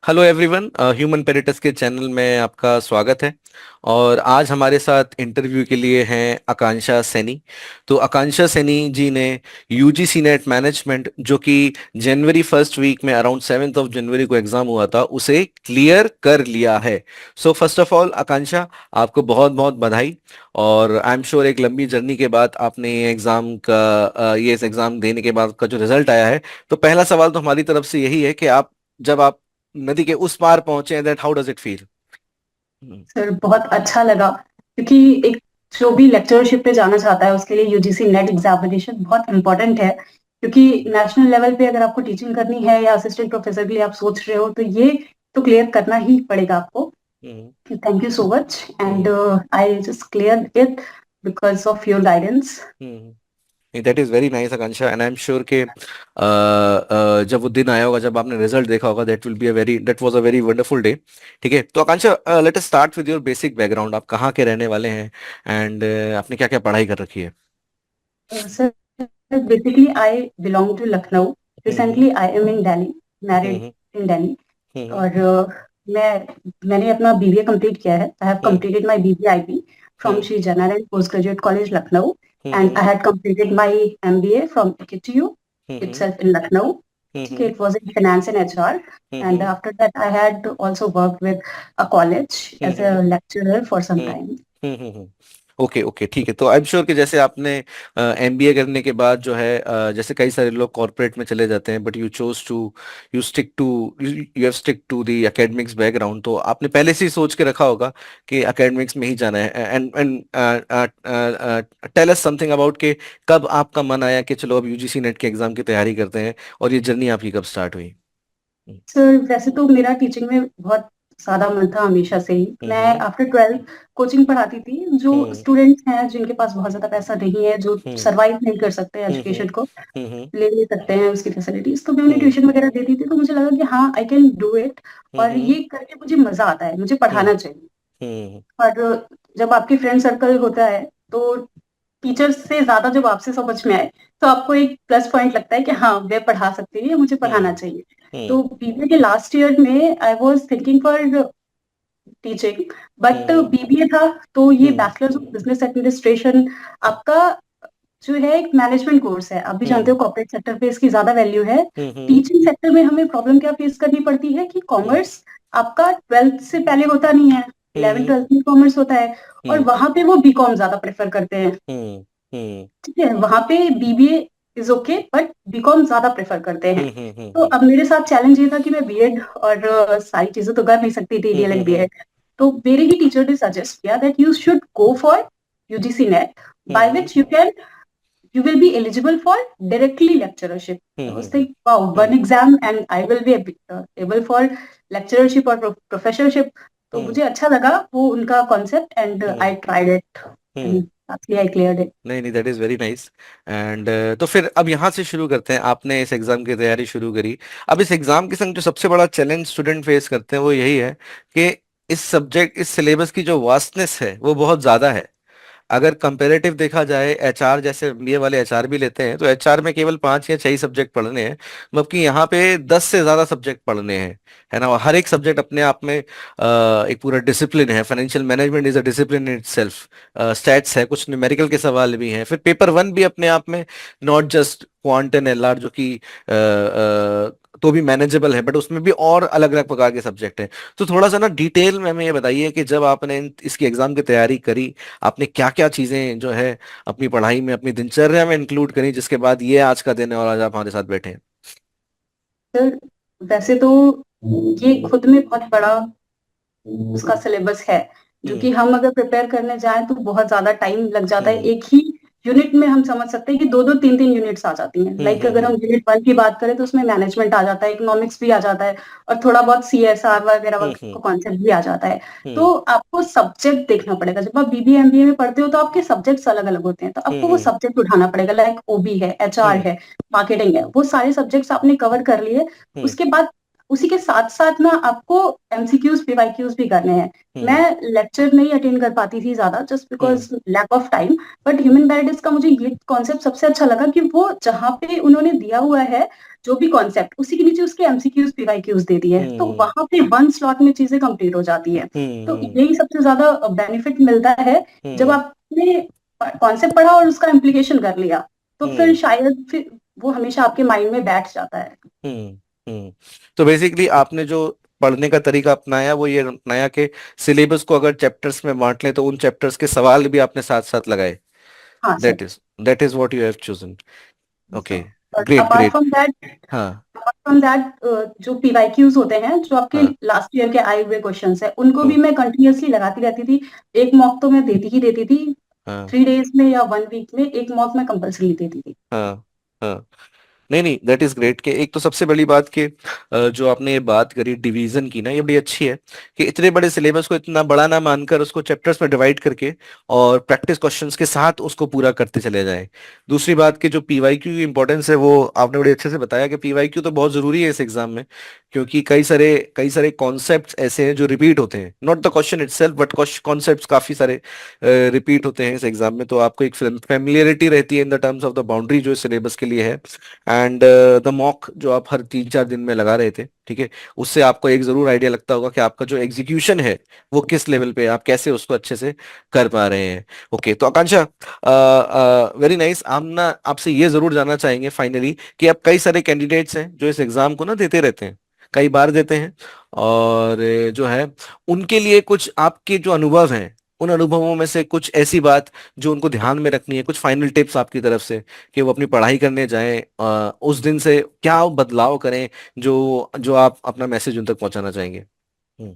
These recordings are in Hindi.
हेलो एवरीवन, ह्यूमन पेरिटस के चैनल में आपका स्वागत है। और आज हमारे साथ इंटरव्यू के लिए हैं आकांक्षा सैनी। तो आकांक्षा सैनी जी ने यूजीसी नेट मैनेजमेंट, जो कि जनवरी फर्स्ट वीक में अराउंड 7 जनवरी को एग्जाम हुआ था, उसे क्लियर कर लिया है। सो फर्स्ट ऑफ ऑल आकांक्षा, आपको बहुत बहुत बधाई। और आई एम श्योर एक लंबी जर्नी के बाद आपने ये एग्जाम का ये इस एग्जाम देने के बाद का जो रिजल्ट आया है, तो पहला सवाल तो हमारी तरफ से यही है कि जब आप नदी के उस पार पहुंचे हैं, that how does it feel? Sir बहुत अच्छा लगा क्योंकि एक जो भी लेक्चरशिप पे जाना चाहता है उसके लिए यूजीसी नेट एग्जामिनेशन बहुत इंपॉर्टेंट है। क्योंकि नेशनल लेवल पे अगर आपको टीचिंग करनी है या असिस्टेंट प्रोफेसर के लिए आप सोच रहे हो तो ये तो क्लियर करना ही पड़ेगा आपको। Thank you so much and I just clear it because of your guidance. That is very nice Akanksha, and I am sure कि जब वो दिन आया होगा जब आपने रिजल्ट देखा होगा, that was a very wonderful day. ठीक है, तो Akanksha, let us start with your basic background. आप कहाँ के रहने वाले हैं एंड आपने क्या क्या पढ़ाई कर रखी है? Sir basically I belong to Lucknow. Hmm. Recently I am in Delhi, married hmm. In Delhi. Hmm. और मैंने अपना बीबीए कंप्लीट किया है। I have hmm. Completed my BBIP from hmm. Shri Jananand post graduate college Lucknow and hmm. I had completed my MBA from AKTU hmm. itself in Lucknow. ठीक है, hmm. it was in finance and HR, and hmm. after that I had also worked with a college as a hmm. lecturer for some hmm. time. Hmm. Okay okay, ठीक है। तो आई एम श्योर कि जैसे आपने एमबीए करने के बाद जो है, जैसे कई सारे लोग कॉर्पोरेट में चले जाते हैं, but you stick to you have stick to the academics background. तो आपने पहले से ही सोच के रखा होगा कि एकेडमिक्स में ही जाना है। And tell us something about कि कब आपका मन आया कि चलो अब यूजीसी नेट के एग्जाम की तैयारी करते हैं, और ये जर्नी आपकी कब स्टार्ट हुई? सर वैसे तो मेरा टीचिंग में बहुत ज्यादा मन था हमेशा से ही। मैं हम्म। आफ्टर 12 कोचिंग पढ़ाती थी। जो हम्म। स्टूडेंट्स हैं जिनके पास बहुत ज्यादा पैसा नहीं है, जो हम्म। सरवाइव नहीं कर सकते हम्म। एजुकेशन को, हम्म। ले ले सकते हैं उसकी फैसिलिटीज, तो मैं उन्हें हम्म। ट्यूशन वगैरह देती थी। तो मुझे लगा कि हाँ आई कैन डू इट, और हम्म। ये करके मुझे मजा आता है, मुझे हम्म। पढ़ाना चाहिए। हम्म। और जब आपकी फ्रेंड सर्कल होता है तो टीचर से ज्यादा जब आपसे समझ में आए तो आपको एक प्लस पॉइंट लगता है कि हाँ वे पढ़ा सकते हैं, मुझे पढ़ाना हम्म। चाहिए। तो हम्म। बीबीए के लास्ट ईयर में I was thinking for teaching, but hmm. BBA था तो ये हम्म। बैचलर्स ऑफ बिजनेस एडमिनिस्ट्रेशन आपका जो है एक मैनेजमेंट कोर्स है। आप भी जानते हम्म। हो कॉर्पोरेट सेक्टर पे इसकी ज्यादा वैल्यू है। हम्म। टीचिंग सेक्टर में हमें प्रॉब्लम क्या फेस करनी पड़ती है कि हम्म। कॉमर्स आपका 12th से पहले होता नहीं है। इलेवन हम्म। ट्वेल्थ में कॉमर्स होता है, और हम्म। वहां पे वो बीकॉम ज्यादा प्रेफर करते हैं। हम्म। हम्म। ठीक है, वहां पे BBA is okay but BCom ज्यादा प्रेफर करते हैं। हम्म। तो अब मेरे साथ चैलेंज ये था कि मैं बीएड और सारी चीजें तो कर नहीं सकती थी, डीएलएड हम्म। बीएड। तो मेरे ही टीचर ने सजेस्ट किया that you should go for UGC NET, by hmm. Which you will be eligible for directly lecturership. I was hmm. like, wow, one exam and I will be able for lecturership or professorship. तो हम्म। मुझे अच्छा लगा वो उनका concept and I hmm. Tried it hmm. And I cleared it. नहीं नहीं, that is very nice. And तो फिर अब यहाँ से शुरू करते हैं। आपने इस एग्जाम की तैयारी शुरू करी। अब इस एग्जाम के संग जो सबसे बड़ा चैलेंज स्टूडेंट फेस करते हैं वो यही है कि इस सिलेबस की जो वास्टनेस है वो बहुत ज्यादा है। अगर कंपेरेटिव देखा जाए, एचआर जैसे बीए वाले एचआर भी लेते हैं, तो एचआर में केवल 5 या 6 सब्जेक्ट पढ़ने हैं, जबकि यहाँ पे 10 से ज्यादा सब्जेक्ट पढ़ने हैं। है ना? हर एक सब्जेक्ट अपने आप में एक पूरा डिसिप्लिन है। Financial management is a discipline in itself. Stats है, कुछ न्यूमेरिकल के सवाल भी हैं, फिर पेपर वन भी अपने आप में not just quant and LR, जो कि तो भी मैनेजेबल है, बट उसमें भी और अलग अलग प्रकार के सब्जेक्ट हैं। तो थोड़ा सा ना डिटेल में हमें ये बताइए कि जब आपने इसकी एग्जाम की तैयारी करी, आपने क्या क्या चीजें जो है अपनी पढ़ाई में, अपनी दिनचर्या में इंक्लूड करी, जिसके बाद ये आज का दिन है और आज आप हमारे साथ बैठे हैं। सर वैसे तो ये खुद में बहुत बड़ा उसका सिलेबस है, जो हम्म। कि हम अगर प्रिपेयर करने जाएं तो बहुत ज्यादा टाइम लग जाता है। हम्म। एक ही यूनिट में हम समझ सकते हैं कि दो दो तीन तीन यूनिट्स आ जाती हैं। हम्म। लाइक अगर हम यूनिट वन की बात करें तो उसमें मैनेजमेंट आ जाता है, इकोनॉमिक्स भी आ जाता है, और थोड़ा बहुत सीएसआर वगैरह हम्म। का कॉन्सेप्ट भी आ जाता है। हम्म। तो आपको सब्जेक्ट देखना पड़ेगा। जब आप बीबीए एमबीए में पढ़ते हो तो आपके सब्जेक्ट्स अलग अलग होते हैं, तो आपको वो हम्म। सब्जेक्ट उठाना पड़ेगा। लाइक ओबी है, एचआर हम्म। है, मार्केटिंग है, वो सारे सब्जेक्ट्स आपने कवर कर लिए। हम्म। उसके बाद उसी के साथ साथ ना आपको एमसीक्यूज पीवाईक्यूज भी करने हैं। हम्म मैं लेक्चर नहीं अटेंड कर पाती थी ज्यादा, just hmm because lack of time. But human paradise का मुझे ये कॉन्सेप्ट सबसे अच्छा लगा कि वो जहाँ पे उन्होंने दिया हुआ है जो भी कॉन्सेप्ट, उसी के नीचे उसके एमसीक्यूज पीवाईक्यूज दे दिए हैं, तो हम्म वहां पे वन स्लॉट में चीजें कंप्लीट हो जाती है। तो हम्म यही सबसे ज्यादा बेनिफिट मिलता है जब हम्म आपने कॉन्सेप्ट पढ़ा और उसका इम्प्लीकेशन कर लिया, तो फिर हम्म शायद फिर वो हमेशा आपके माइंड में बैठ जाता है। हम्म हम्म। तो बेसिकली आपने जो पढ़ने का तरीका अपनाया वो ये अपनाया कि सिलेबस को अगर चैप्टर्स में बांट लें तो उन चैप्टर्स के सवाल भी आपने साथ साथ लगाए। हाँ sir. That is that is what you have chosen. Okay. और great apart great. From that, हाँ जो पीवाईक्यूज होते हैं, जो आपके हाँ लास्ट ईयर के आए हुए क्वेश्चंस है, उनको भी हाँ मैं कंटिन्यूअसली लगाती रहती थी। एक मॉक तो मैं देती ही देती थी। हाँ 3 डेज में या 1 वीक में एक मॉक मैं कंपल्सरी देती थी। हाँ हाँ। नहीं नहीं, दैट इज ग्रेट कि एक तो सबसे बड़ी बात कि जो आपने ये बात करी डिवीजन की ना, ये बड़ी अच्छी है कि इतने बड़े सिलेबस को इतना बड़ा ना मानकर उसको चैप्टर्स में डिवाइड करके और प्रैक्टिस क्वेश्चंस के साथ उसको पूरा करते चले जाएं। दूसरी बात कि जो पीवाईक्यू की इंपॉर्टेंस है वो आपने बड़े अच्छे से बताया कि पीवाईक्यू तो बहुत जरूरी है इस एग्जाम में, क्योंकि कई सारे कॉन्सेप्ट्स ऐसे हैं जो रिपीट होते हैं, not the question itself but concepts काफी सारे रिपीट होते हैं इस एग्जाम में, तो आपको एक फेमिलियरिटी रहती है in the terms of the boundary जो सिलेबस के लिए है। एंड द मॉक जो आप हर 3-4 दिन में लगा रहे थे, ठीक है, उससे आपको एक जरूर आइडिया लगता होगा कि आपका जो एग्जीक्यूशन है वो किस लेवल पे है, आप कैसे उसको अच्छे से कर पा रहे हैं। ओके, तो आकांक्षा, वेरी नाइस। हम ना आपसे ये जरूर जानना चाहेंगे फाइनली कि अब कई सारे कैंडिडेट्स हैं जो इस एग्जाम को ना देते रहते हैं, कई बार देते हैं, और जो है उनके लिए कुछ आपके जो अनुभव हैं, उन अनुभवों में से कुछ ऐसी बात जो उनको ध्यान में रखनी है, कुछ फाइनल टिप्स आपकी तरफ से कि वो अपनी पढ़ाई करने जाएं, उस दिन से क्या बदलाव करें, जो जो आप अपना मैसेज उन तक पहुंचाना चाहेंगे। हम्म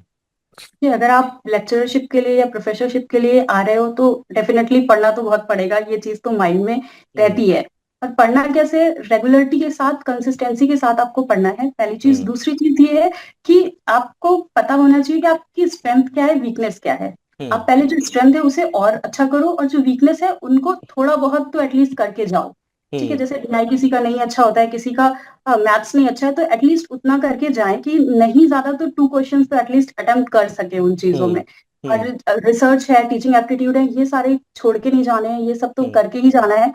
कि अगर आप लेक्चरशिप के लिए या प्रोफेसरशिप के लिए आ रहे हो तो डेफिनेटली पढ़ना तो बहुत पड़ेगा, ये चीज तो माइंड में हम्म रहती है। और पढ़ना कैसे, रेगुलरिटी के साथ, कंसिस्टेंसी के साथ आपको पढ़ना है, पहली चीज। हम्म दूसरी चीज ये है कि आपको पता होना चाहिए कि आपकी स्ट्रेंथ क्या है, वीकनेस क्या है। आप हम्म पहले जो स्ट्रेंथ है उसे और अच्छा करो, और जो वीकनेस है उनको थोड़ा बहुत तो एटलीस्ट करके जाओ। ठीक है, हम्म जैसे ढिलाई किसी का नहीं अच्छा होता है, किसी का मैथ्स नहीं अच्छा है, तो एटलीस्ट उतना करके जाएं कि नहीं ज्यादा तो 2 क्वेश्चंस तो एटलीस्ट अटेम्प्ट कर सके उन चीजों हम्म में। और हम्म रिसर्च है, टीचिंग एप्टीट्यूड है, ये सारे छोड़ के नहीं जाने हैं, ये सब तो हम्म करके ही जाना है।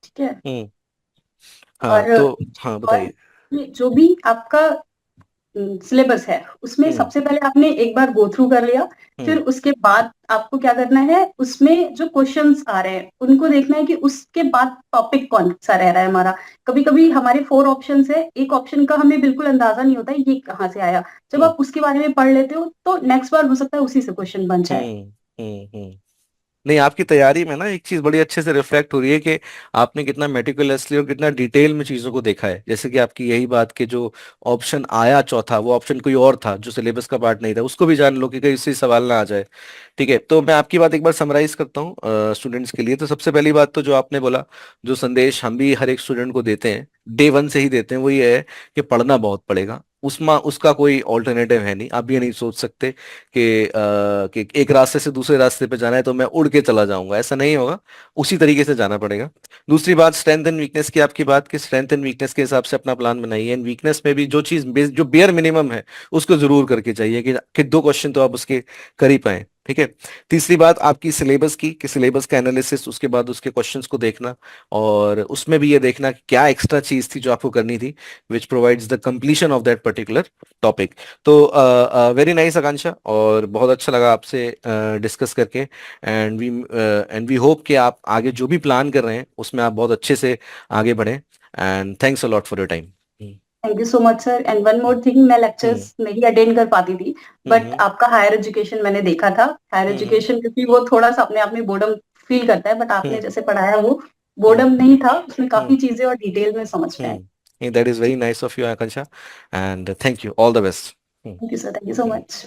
ठीक है। हम्म। हाँ और तो एक हाँ चीज और, बताइए। कि जो भी आपका सिलेबस है उसमें हम्म सबसे पहले आपने एक बार गो थ्रू कर लिया। फिर हम्म उसके बाद आपको क्या करना है, उसमें जो क्वेश्चंस आ रहे हैं उनको देखना है कि उसके बाद टॉपिक कौन सा रह रहा है हमारा। कभी कभी हमारे 4 ऑप्शंस है, एक ऑप्शन का हमें बिल्कुल अंदाजा नहीं होता है ये कहाँ से आया। जब हम्म आप उसके बारे में पढ़ लेते हो तो नेक्स्ट बार हो सकता है उसी से क्वेश्चन बन जाए। हम्म हम्म। नहीं, आपकी तैयारी में ना एक चीज बड़ी अच्छे से रिफ्लेक्ट हो रही है कि आपने कितना मेटिकुलसली और कितना डिटेल में चीजों को देखा है, जैसे कि आपकी यही बात कि जो ऑप्शन आया चौथा वो ऑप्शन कोई और था जो सिलेबस का पार्ट नहीं था, उसको भी जान लो कि कहीं इससे सवाल ना आ जाए। ठीक है, तो मैं आपकी बात एक बार समराइज करता हूँ स्टूडेंट्स के लिए। तो सबसे पहली बात तो जो आपने बोला, जो संदेश हम भी हर एक स्टूडेंट को देते हैं, डे वन से ही देते हैं, वो ये है कि पढ़ना बहुत पड़ेगा। उसका कोई ऑल्टरनेटिव है नहीं। आप ये नहीं सोच सकते कि एक रास्ते से दूसरे रास्ते पे जाना है तो मैं उड़ के चला जाऊंगा, ऐसा नहीं होगा, उसी तरीके से जाना पड़ेगा। दूसरी बात, स्ट्रेंथ एंड वीकनेस की आपकी बात, कि स्ट्रेंथ एंड वीकनेस के हिसाब से अपना प्लान बनाइए, एंड वीकनेस में भी जो चीज जो बेयर मिनिमम है उसको जरूर करके चाहिए कि 2 क्वेश्चन तो आप उसके कर ही पाए। ठीक है। तीसरी बात आपकी सिलेबस की, कि सिलेबस का एनालिसिस, उसके बाद उसके क्वेश्चंस को देखना, और उसमें भी ये देखना कि क्या एक्स्ट्रा चीज थी जो आपको करनी थी, which provides the completion of that particular topic. तो वेरी नाइस आकांक्षा, और बहुत अच्छा लगा आपसे डिस्कस करके। एंड वी होप कि आप आगे जो भी प्लान कर रहे हैं उसमें आप बहुत अच्छे से आगे बढ़ें। And thanks a lot for your time. Thank you so much sir. And one more thing, मैं हम्म लेक्चर्स नहीं अटेंड कर पाती थी, बट हम्म आपका हायर एजुकेशन मैंने देखा था। हायर हम्म एजुकेशन क्योंकि वो थोड़ा सा अपने आप में बोर्डम फील करता है, बट आपने हम्म जैसे पढ़ाया वो हम्म बोर्डम नहीं था, उसमें हम्म काफी चीजें और डिटेल में समझ में आई। That is very nice of you Akanksha, and thank you, all the best. Thank you sir, thank you so much.